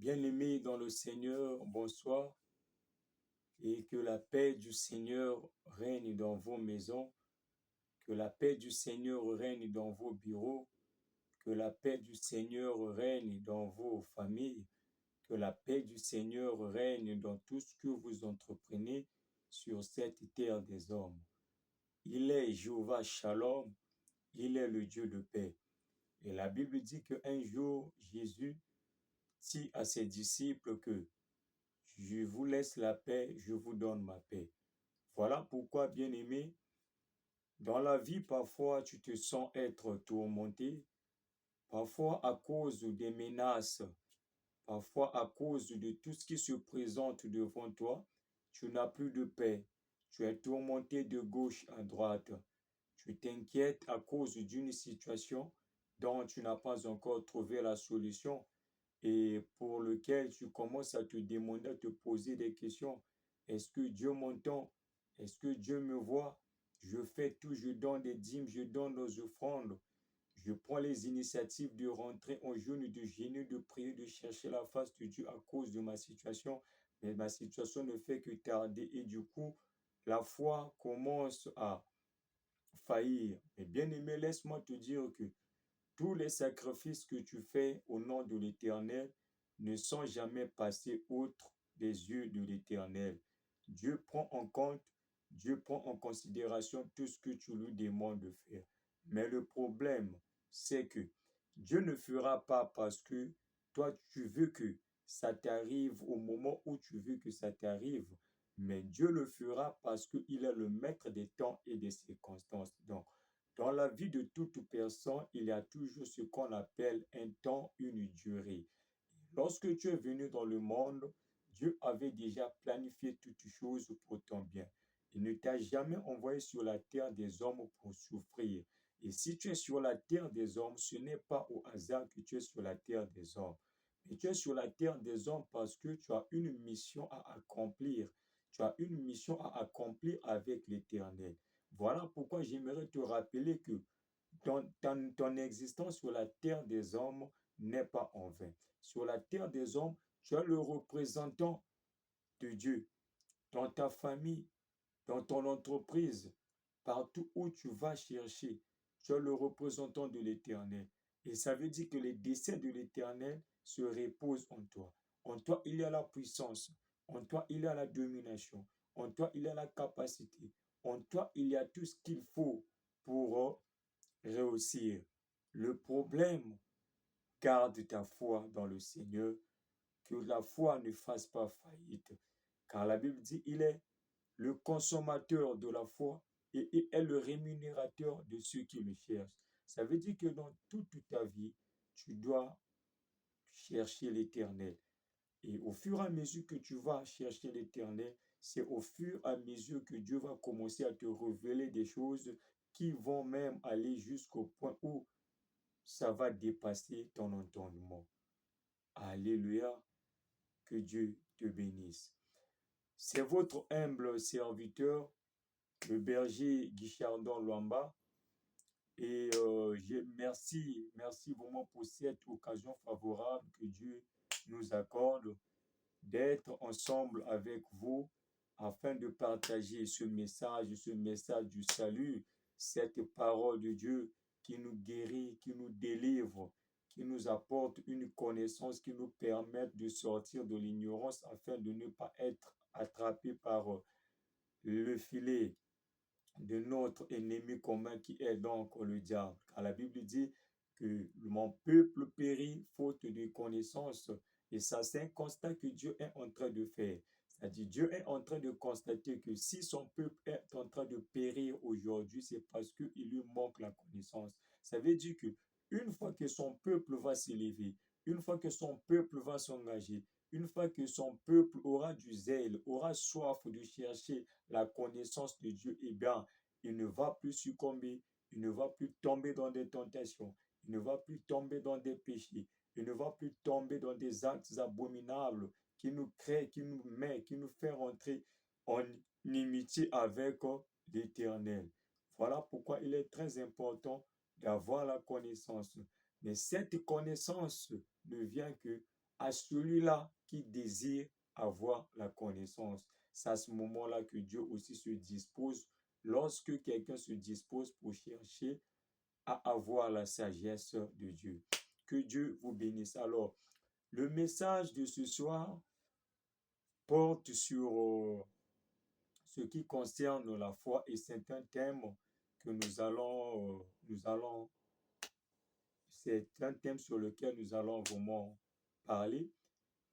Bien-aimés dans le Seigneur, bonsoir, et que la paix du Seigneur règne dans vos maisons, que la paix du Seigneur règne dans vos bureaux, que la paix du Seigneur règne dans vos familles, que la paix du Seigneur règne dans tout ce que vous entreprenez sur cette terre des hommes. Il est Jéhovah Shalom, il est le Dieu de paix. Et la Bible dit qu'un jour, Jésus dit à ses disciples que je vous laisse la paix, je vous donne ma paix. Voilà pourquoi, bien-aimé, dans la vie, parfois, tu te sens être tourmenté, parfois à cause des menaces, parfois à cause de tout ce qui se présente devant toi, tu n'as plus de paix. Tu es tourmenté de gauche à droite. Tu t'inquiètes à cause d'une situation dont tu n'as pas encore trouvé la solution et pour lequel tu commences à te demander, à te poser des questions. Est-ce que Dieu m'entend? Est-ce que Dieu me voit? Je fais tout, je donne des dîmes, je donne nos offrandes. Je prends les initiatives de rentrer en jeûne, de gêner, de prier, de chercher la face de Dieu à cause de ma situation. Mais ma situation ne fait que tarder et du coup, la foi commence à faillir. Mais bien aimé, laisse-moi te dire que tous les sacrifices que tu fais au nom de l'Éternel ne sont jamais passés outre des yeux de l'Éternel. Dieu prend en compte, Dieu prend en considération tout ce que tu lui demandes de faire. Mais le problème, c'est que Dieu ne fera pas parce que toi, tu veux que ça t'arrive au moment où tu veux que ça t'arrive, mais Dieu le fera parce qu'il est le maître des temps et des circonstances. Donc, dans la vie de toute personne, il y a toujours ce qu'on appelle un temps, une durée. Lorsque tu es venu dans le monde, Dieu avait déjà planifié toutes choses pour ton bien. Il ne t'a jamais envoyé sur la terre des hommes pour souffrir. Et si tu es sur la terre des hommes, ce n'est pas au hasard que tu es sur la terre des hommes. Mais tu es sur la terre des hommes parce que tu as une mission à accomplir. Tu as une mission à accomplir avec l'Éternel. Voilà pourquoi j'aimerais te rappeler que ton existence sur la terre des hommes n'est pas en vain. Sur la terre des hommes, tu es le représentant de Dieu dans ta famille, dans ton entreprise, partout où tu vas chercher, tu es le représentant de l'Éternel. Et ça veut dire que les desseins de l'Éternel se reposent en toi. En toi, il y a la puissance. En toi, il y a la domination. En toi, il y a la capacité. En toi, il y a tout ce qu'il faut pour réussir. Le problème, garde ta foi dans le Seigneur, que la foi ne fasse pas faillite. Car la Bible dit, il est le consommateur de la foi et est le rémunérateur de ceux qui le cherchent. Ça veut dire que dans toute ta vie, tu dois chercher l'Éternel. Et au fur et à mesure que tu vas chercher l'Éternel, c'est au fur et à mesure que Dieu va commencer à te révéler des choses qui vont même aller jusqu'au point où ça va dépasser ton entendement. Alléluia, que Dieu te bénisse. C'est votre humble serviteur, le berger Guichardon Luamba. Et merci vraiment pour cette occasion favorable que Dieu nous accorde d'être ensemble avec vous afin de partager ce message du salut, cette parole de Dieu qui nous guérit, qui nous délivre, qui nous apporte une connaissance qui nous permet de sortir de l'ignorance afin de ne pas être attrapé par le filet de notre ennemi commun qui est donc le diable. Car la Bible dit que mon peuple périt faute de connaissance. Et ça, c'est un constat que Dieu est en train de faire. C'est-à-dire, Dieu est en train de constater que si son peuple est en train de périr aujourd'hui, c'est parce qu'il lui manque la connaissance. Ça veut dire que une fois que son peuple va s'élever, une fois que son peuple va s'engager, une fois que son peuple aura du zèle, aura soif de chercher la connaissance de Dieu, eh bien, il ne va plus succomber, il ne va plus tomber dans des tentations, il ne va plus tomber dans des péchés, il ne va plus tomber dans des actes abominables qui nous créent, qui nous fait rentrer en inimitié avec l'Éternel. Voilà pourquoi il est très important d'avoir la connaissance. Mais cette connaissance ne vient que à celui-là qui désire avoir la connaissance. C'est à ce moment-là que Dieu aussi se dispose, lorsque quelqu'un se dispose pour chercher à avoir la sagesse de Dieu. Que Dieu vous bénisse. Alors, le message de ce soir porte sur ce qui concerne la foi et c'est un thème que c'est un thème sur lequel nous allons vraiment parler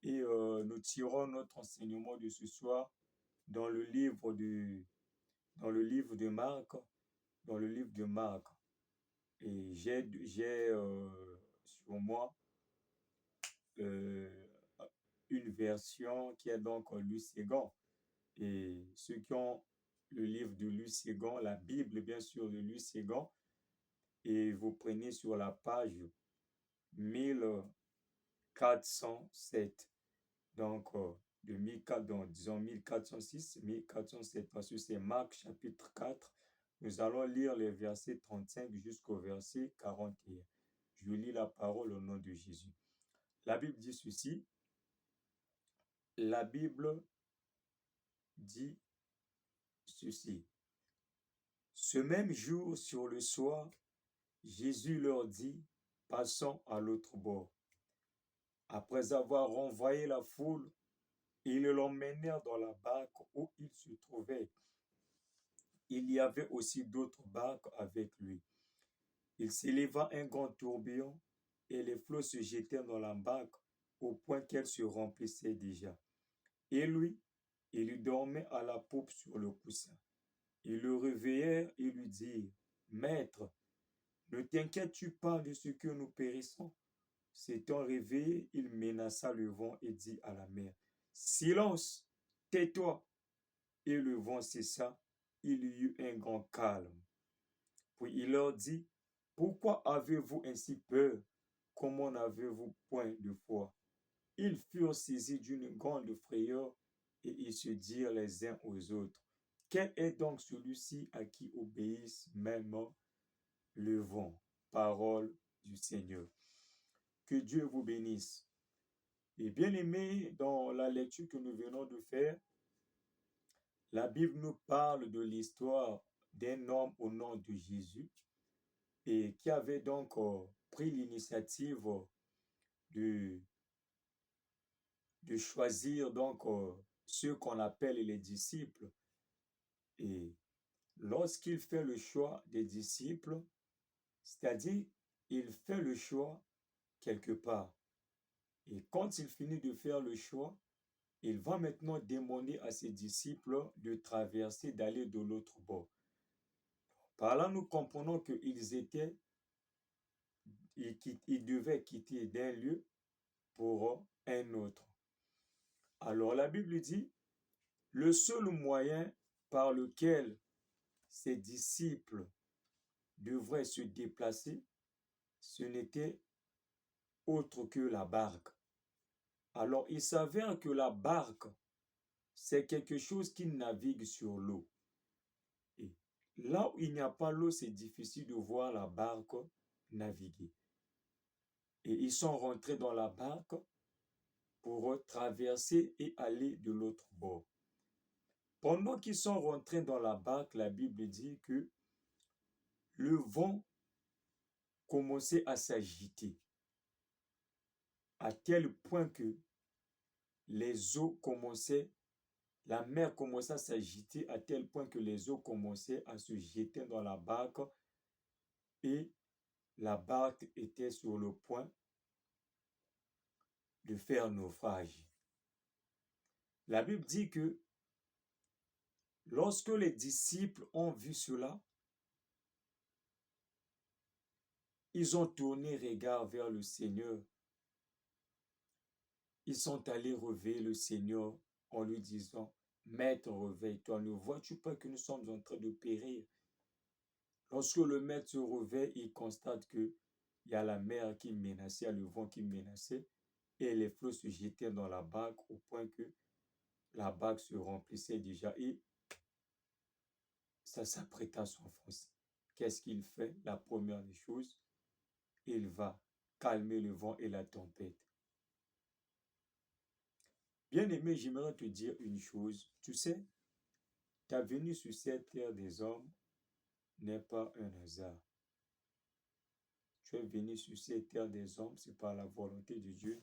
et nous tirons notre enseignement de ce soir dans le livre dans le livre de Marc, dans le livre de Marc. Et j'ai sur moi euh, une version qui est donc Louis Ségan. Et ceux qui ont le livre de Louis Ségan, la Bible bien sûr de Louis Ségan, et vous prenez sur la page 1407. Donc, disons 1406, 1407, parce que c'est Marc chapitre 4. Nous allons lire les versets 35 jusqu'au verset 41. Je lis la parole au nom de Jésus. La Bible dit ceci. La Bible dit ceci. Ce même jour, sur le soir, Jésus leur dit, passons à l'autre bord. Après avoir renvoyé la foule, ils l'emmenèrent dans la barque où il se trouvait. Il y avait aussi d'autres barques avec lui. Il s'éleva un grand tourbillon et les flots se jetèrent dans la barque au point qu'elle se remplissait déjà. Et lui, il dormait à la poupe sur le coussin. Ils le réveillèrent et lui dirent, Maître, ne t'inquiètes-tu pas de ce que nous périssons? S'étant réveillé, il menaça le vent et dit à la mer, Silence, tais-toi. Et le vent cessa, il y eut un grand calme. Puis il leur dit, Pourquoi avez-vous ainsi peur? Comment n'avez-vous point de foi? Ils furent saisis d'une grande frayeur et ils se dirent les uns aux autres, Quel est donc celui-ci à qui obéissent même le vent? Parole du Seigneur. Que Dieu vous bénisse. Et bien aimé, dans la lecture que nous venons de faire, la Bible nous parle de l'histoire d'un homme au nom de Jésus et qui avait donc pris l'initiative de, de choisir donc ceux qu'on appelle les disciples. Et lorsqu'il fait le choix des disciples, c'est-à-dire il fait le choix quelque part. Et quand il finit de faire le choix, il va maintenant demander à ses disciples de traverser, d'aller de l'autre bord. Par là, nous comprenons ils devaient quitter d'un lieu pour un autre. Alors la Bible dit, le seul moyen par lequel ses disciples devraient se déplacer, ce n'était autre que la barque. Alors il s'avère que la barque, c'est quelque chose qui navigue sur l'eau. Et là où il n'y a pas l'eau, c'est difficile de voir la barque naviguer. Et ils sont rentrés dans la barque pour traverser et aller de l'autre bord. Pendant qu'ils sont rentrés dans la barque, la Bible dit que le vent commençait à s'agiter, à tel point que les eaux commençaient, la mer commençait à s'agiter, à tel point que les eaux commençaient à se jeter dans la barque et la barque était sur le point de faire naufrage. La Bible dit que lorsque les disciples ont vu cela, ils ont tourné regard vers le Seigneur. Ils sont allés réveiller le Seigneur en lui disant, Maître, réveille-toi, ne vois-tu pas que nous sommes en train de périr? Lorsque le maître se réveille, il constate qu'il y a la mer qui menaçait, il y a le vent qui menaçait, et les flots se jetaient dans la barque au point que la barque se remplissait déjà et ça s'apprêta à s'enfoncer. Qu'est-ce qu'il fait? La première des choses, il va calmer le vent et la tempête. Bien-aimé, j'aimerais te dire une chose. Tu sais, ta venue sur cette terre des hommes n'est pas un hasard. Tu es venu sur cette terre des hommes, c'est par la volonté de Dieu.